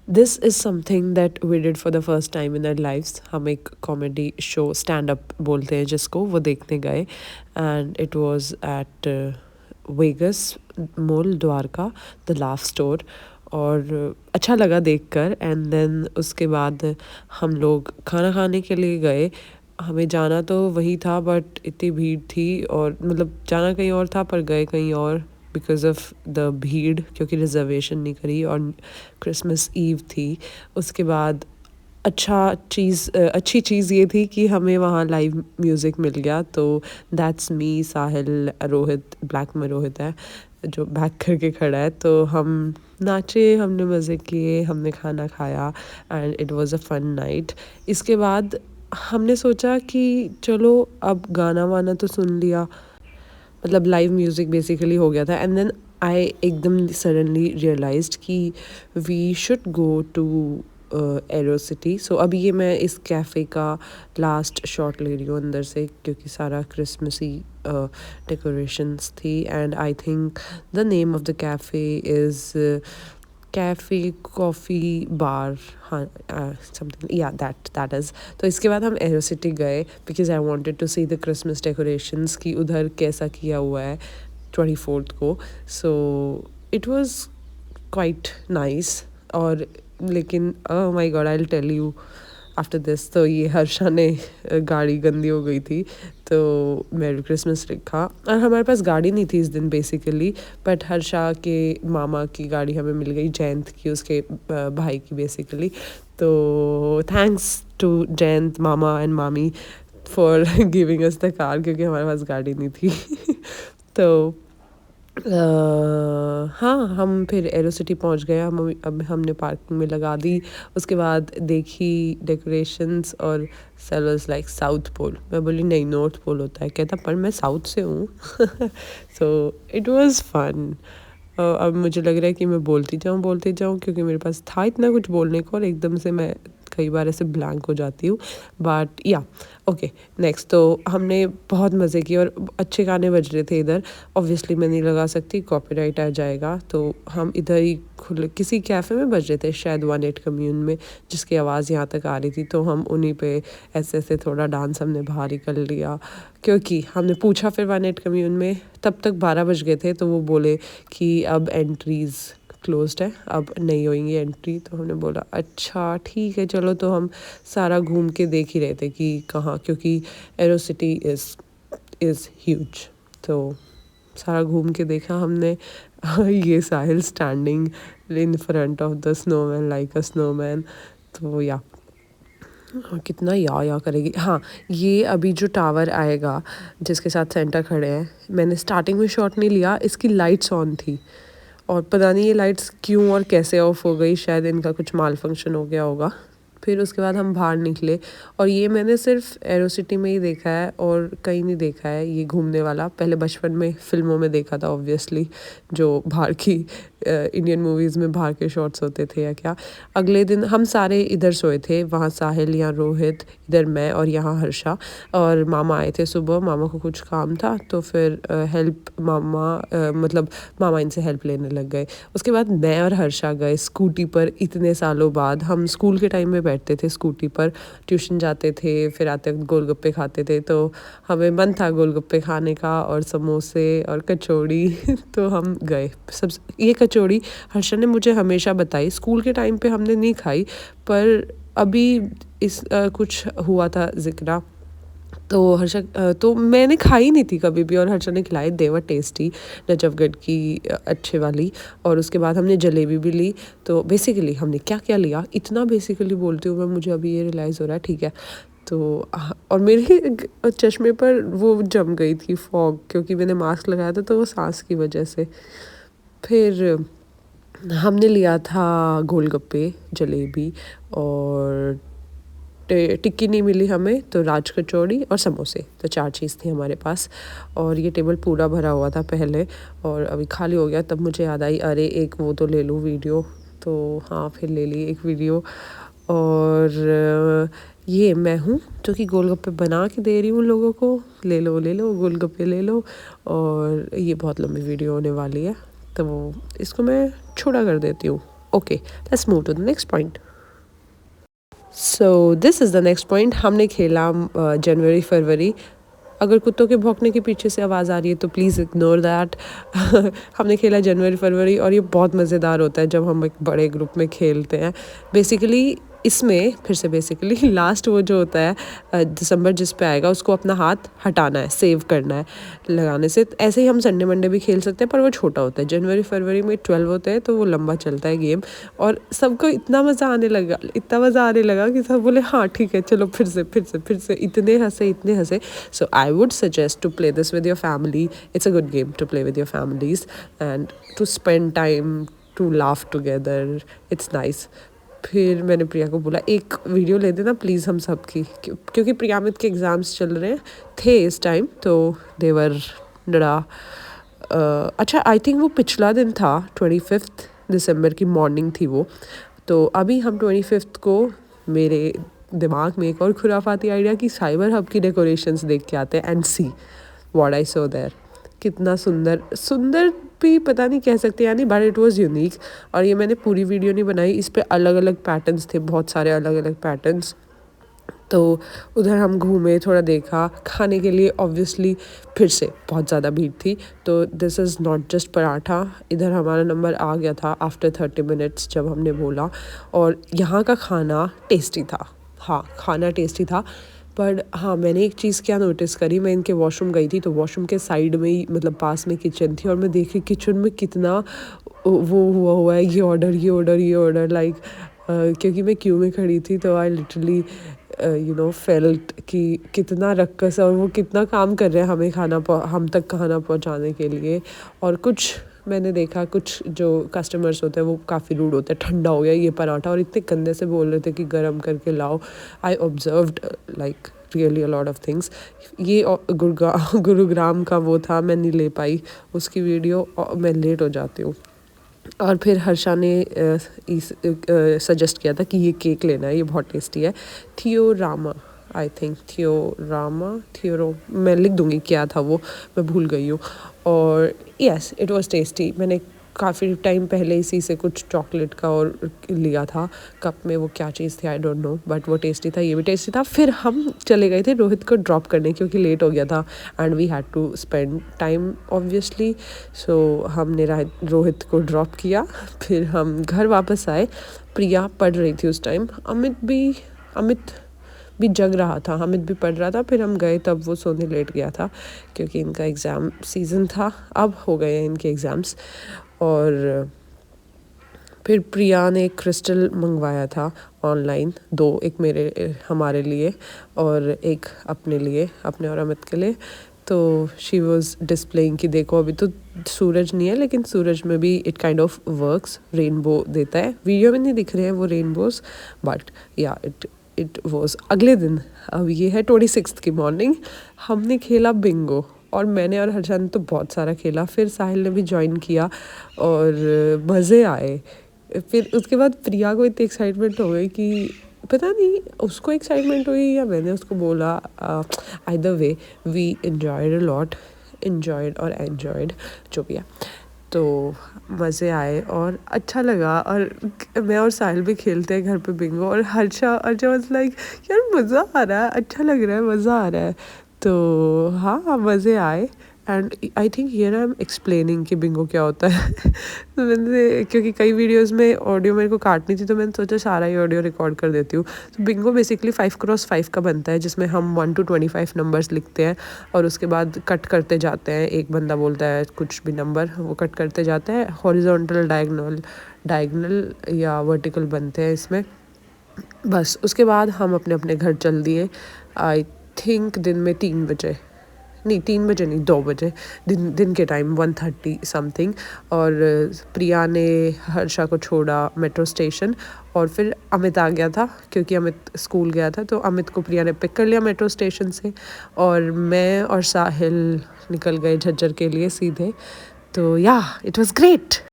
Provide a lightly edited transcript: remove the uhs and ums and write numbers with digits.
This is something that we did for the first time in our lifes. हम एक comedy show stand up बोलते हैं जिसको, वो देखने गए and it was at Vegas mall Dwarka, the laugh store. और अच्छा लगा देखकर। एंड देन उसके बाद हम लोग खाना खाने के लिए गए। हमें जाना तो वही था बट इतनी भीड़ थी, और मतलब जाना कहीं और था पर गए कहीं और बिकॉज ऑफ द भीड़, क्योंकि रिजर्वेशन नहीं करी और क्रिसमस ईव थी। उसके बाद अच्छी चीज़ ये थी कि हमें वहाँ लाइव म्यूज़िक मिल गया। तो that's me, Sahil, Rohit, black में रोहित है जो बैक करके खड़ा है। तो हम नाचे, हमने मज़े किए, हमने खाना खाया and it was a fun night. इसके बाद हमने सोचा कि चलो अब गाना वाना तो सुन लिया, मतलब लाइव म्यूज़िक बेसिकली हो गया था। एंड देन आई एकदम सडनली रियलाइज्ड कि we should go to Aerocity. So अभी ये मैं इस कैफ़े का लास्ट शॉट ले रही हूँ अंदर से, क्योंकि सारा क्रिसमसी डेकोरेशंस थी। And I think the name of the cafe is Cafe Coffee Bar, हाँ, समथिंग, या दैट इज़। तो इसके बाद हम एरो सिटी गए because I wanted to see the Christmas decorations की उधर कैसा किया हुआ है 24th को। So it was quite nice. और लेकिन oh my God, I will tell you after this. तो ये हर्षा ने गाड़ी गंदी हो गई थी तो मेरी क्रिसमस लिखा, और हमारे पास गाड़ी नहीं थी इस दिन बेसिकली, बट हर्षा के मामा की गाड़ी हमें मिल गई, जयंत की, उसके भाई की बेसिकली। तो थैंक्स टू जयंत मामा एंड मामी for giving us the car, क्योंकि हमारे पास गाड़ी नहीं थी। तो हाँ, हम फिर एरो सिटी पहुंच गए। हम अब हमने पार्किंग में लगा दी। उसके बाद देखी डेकोरेशंस, और सेलर्स लाइक साउथ पोल। मैं बोली नहीं, नॉर्थ पोल होता है। कहता पर मैं साउथ से हूँ। So it was fun. अब मुझे लग रहा है कि मैं बोलती जाऊँ क्योंकि मेरे पास था इतना कुछ बोलने को, और एकदम से मैं कई बार ऐसे ब्लैंक हो जाती हूँ। बट या ओके, नेक्स्ट। तो हमने बहुत मज़े किए और अच्छे गाने बज रहे थे इधर। ऑब्वियसली मैं नहीं लगा सकती, कॉपीराइट आ जाएगा। तो हम इधर ही खुले किसी कैफ़े में बज रहे थे, शायद 18 कम्यून में, जिसकी आवाज़ यहाँ तक आ रही थी। तो हम उन्हीं पे ऐसे ऐसे थोड़ा डांस हमने बाहर ही कर लिया, क्योंकि हमने पूछा फिर 18 कम्यून में, तब तक 12 बज गए थे। तो वो बोले कि अब एंट्रीज़ क्लोज्ड है, अब नहीं होंगी एंट्री। तो हमने बोला अच्छा ठीक है चलो। तो हम सारा घूम के देख ही रहे थे कि कहाँ, क्योंकि एरो सिटी इज़ ह्यूज। तो सारा घूम के देखा हमने। ये Sahil standing in front of the snowman like a snowman. तो या कितना या करेगी। हाँ, ये अभी जो टावर आएगा जिसके साथ सेंटा खड़े हैं, मैंने स्टार्टिंग में शॉट नहीं लिया, इसकी लाइट्स ऑन थी और पता नहीं ये लाइट्स क्यों और कैसे ऑफ हो गई, शायद इनका कुछ माल फंक्शन हो गया होगा। फिर उसके बाद हम बाहर निकले, और ये मैंने सिर्फ एरो सिटी में ही देखा है और कहीं नहीं देखा है ये घूमने वाला। पहले बचपन में फिल्मों में देखा था ऑब्वियसली, जो बाहर की इंडियन मूवीज़ में बाहर के शॉट्स होते थे या क्या। अगले दिन हम सारे इधर सोए थे, वहाँ साहिल, यहाँ रोहित, इधर मैं, और यहाँ हर्षा। और मामा आए थे सुबह, मामा को कुछ काम था तो फिर मतलब मामा इनसे हेल्प लेने लग गए। उसके बाद मैं और हर्षा गए स्कूटी पर, इतने सालों बाद। हम स्कूल के टाइम में बैठते थे स्कूटी पर, ट्यूशन जाते थे, फिर आते वक्त गोलगप्पे खाते थे। तो हमें मन था गोलगप्पे खाने का, और समोसे और कचौड़ी। तो हम गए। सब ये कचौड़ी हर्षा ने मुझे हमेशा बताई, स्कूल के टाइम पे हमने नहीं खाई, पर अभी इस कुछ हुआ था जिक्र, तो हर्षा तो मैंने खाई नहीं थी कभी भी, और हर्षा ने खिलाई, देवर टेस्टी, नजफगढ़ की अच्छे वाली। और उसके बाद हमने जलेबी भी ली। तो बेसिकली हमने क्या क्या लिया, इतना बेसिकली बोलती हूँ मैं, मुझे अभी ये रियलाइज़ हो रहा है, ठीक है। तो और मेरे चश्मे पर वो जम गई थी फॉग, क्योंकि मैंने मास्क लगाया था, तो वो सांस की वजह से। फिर हमने लिया था गोलगप्पे, जलेबी, और टिक्की नहीं मिली हमें, तो राज कचौड़ी और समोसे। तो 4 चीज़ थी हमारे पास, और ये टेबल पूरा भरा हुआ था पहले, और अभी खाली हो गया। तब मुझे याद आई, अरे एक वो तो ले लूँ वीडियो। तो हाँ, फिर ले ली एक वीडियो। और ये मैं हूँ जो कि गोलगप्पे बना के दे रही हूँ लोगों को, ले लो गोलगप्पे ले लो। और ये बहुत लंबी वीडियो होने वाली है, तो इसको मैं छोटा कर देती हूँ। Okay, let's move to the next point. So this is the next point. हमने खेला जनवरी फरवरी। अगर कुत्तों के भौंकने के पीछे से आवाज़ आ रही है तो प्लीज़ इग्नोर दैट। हमने खेला जनवरी फरवरी और ये बहुत मज़ेदार होता है जब हम एक बड़े ग्रुप में खेलते हैं। बेसिकली इसमें फिर से बेसिकली लास्ट वो जो होता है दिसंबर जिस पे आएगा उसको अपना हाथ हटाना है, सेव करना है लगाने से। ऐसे ही हम संडे मंडे भी खेल सकते हैं पर वो छोटा होता है। जनवरी फरवरी में 12 होते हैं तो वो लंबा चलता है गेम। और सबको इतना मज़ा आने लगा कि सब बोले हाँ ठीक है चलो फिर से इतने हंसे। So I would suggest to play this with your family. It's a good game to play with your families and to spend time, to laugh together. It's nice. फिर मैंने प्रिया को बोला एक वीडियो ले देना प्लीज़ हम सब की, क्योंकि प्रियामित के एग्ज़ाम्स चल रहे थे इस टाइम, तो देवर डरा। अच्छा आई थिंक वो पिछला दिन था, 25 दिसंबर की मॉर्निंग थी वो। तो अभी हम 25 को मेरे दिमाग में एक और खुराफाती आइडिया कि साइबर हब की डेकोरेशंस देख के आते हैं and see what I saw there. कितना सुंदर भी पता नहीं कह सकते यानी, बट इट वाज यूनिक। और ये मैंने पूरी वीडियो नहीं बनाई, इस पे अलग अलग पैटर्न्स थे, बहुत सारे अलग अलग पैटर्न्स। तो उधर हम घूमे, थोड़ा देखा। खाने के लिए ऑब्वियसली फिर से बहुत ज़्यादा भीड़ थी, तो this is not just paratha. इधर हमारा नंबर आ गया था आफ्टर 30 मिनट्स जब हमने बोला। और यहाँ का खाना टेस्टी था, हाँ खाना टेस्टी था। पर हाँ मैंने एक चीज़ क्या नोटिस करी, मैं इनके वॉशरूम गई थी तो वॉशरूम के साइड में ही मतलब पास में किचन थी, और मैं देख रही किचन में कितना वो हुआ है ये ऑर्डर लाइक क्योंकि मैं क्यू में खड़ी थी तो आई लिटरली फेल्ट कि कितना रक्कस है और वो कितना काम कर रहे हैं हमें हम तक खाना पहुंचाने के लिए। और कुछ मैंने देखा कुछ जो कस्टमर्स होते हैं वो काफ़ी रूड होते हैं, ठंडा हो गया ये पराठा, और इतने गंदे से बोल रहे थे कि गर्म करके लाओ। आई observed like really a lot of things. ये गुरुग्राम का वो था, मैं नहीं ले पाई उसकी वीडियो, मैं लेट हो जाती हूँ। और फिर हर्षा ने सजेस्ट किया था कि ये केक लेना है, ये बहुत टेस्टी है। थियोरामा आई थिंक थियो मैं लिख दूँगी क्या था वो, मैं भूल गई हूँ। और यस इट वाज टेस्टी। मैंने काफ़ी टाइम पहले इसी से कुछ चॉकलेट का और लिया था कप में, वो क्या चीज़ थी आई डोंट नो, बट वो टेस्टी था, ये भी टेस्टी था। फिर हम चले गए थे रोहित को ड्रॉप करने क्योंकि लेट हो गया था and we had to spend time obviously. So हमने रोहित को ड्रॉप किया, फिर हम घर वापस आए। प्रिया पढ़ रही थी उस टाइम, अमित भी जग रहा था, हामिद भी पढ़ रहा था। फिर हम गए तब वो सोने लेट गया था क्योंकि इनका एग्ज़ाम सीज़न था, अब हो गए हैं इनके एग्ज़ाम्स। और फिर प्रिया ने क्रिस्टल मंगवाया था ऑनलाइन, 2, एक हमारे लिए और एक अपने लिए, अपने और अमित के लिए। तो शी वॉज डिस्प्लेइंग कि देखो अभी तो सूरज नहीं है लेकिन सूरज में भी it kind of works, rainbow देता है। वीडियो में नहीं दिख रहे हैं वो रेनबोज, बट या इट वॉज। अगले दिन अब ये है 26 की मॉर्निंग, हमने खेला बिंगो और मैंने और हर्षा ने तो बहुत सारा खेला। फिर साहिल ने भी ज्वाइन किया और मज़े आए। फिर उसके बाद प्रिया को इतनी एक्साइटमेंट हो गई कि पता नहीं उसको एक्साइटमेंट हुई या मैंने उसको बोला, either way we enjoyed a lot, enjoyed जो भी है। तो मज़े आए और अच्छा लगा। और मैं और साहिल भी खेलते हैं घर पे बिंगो, और हर्षा वाज लाइक यार मज़ा आ रहा है, अच्छा लग रहा है, मज़ा आ रहा है। तो हाँ मज़े आए। And I think here I am explaining कि बिंगो क्या होता है। तो मैंने क्योंकि कई वीडियोस में ऑडियो मेरे को काटनी थी तो मैंने सोचा सारा ही ऑडियो रिकॉर्ड कर देती हूँ। तो बिंगो बेसिकली 5x5 का बनता है जिसमें हम 1 to 25 नंबर्स लिखते हैं और उसके बाद कट करते जाते हैं। एक बंदा बोलता है कुछ भी नंबर, वो कट करते जाते हैं। हॉरिजॉन्टल, डायगनल या वर्टिकल बनते हैं इसमें। बस उसके बाद हम अपने अपने घर चल दिए। आई थिंक दिन में 3 बजे नहीं 2 बजे दिन के टाइम 1:30 समथिंग। और प्रिया ने हर्षा को छोड़ा मेट्रो स्टेशन और फिर अमित आ गया था क्योंकि अमित स्कूल गया था, तो अमित को प्रिया ने पिक कर लिया मेट्रो स्टेशन से और मैं और साहिल निकल गए झज्जर के लिए सीधे। तो या इट वाज ग्रेट।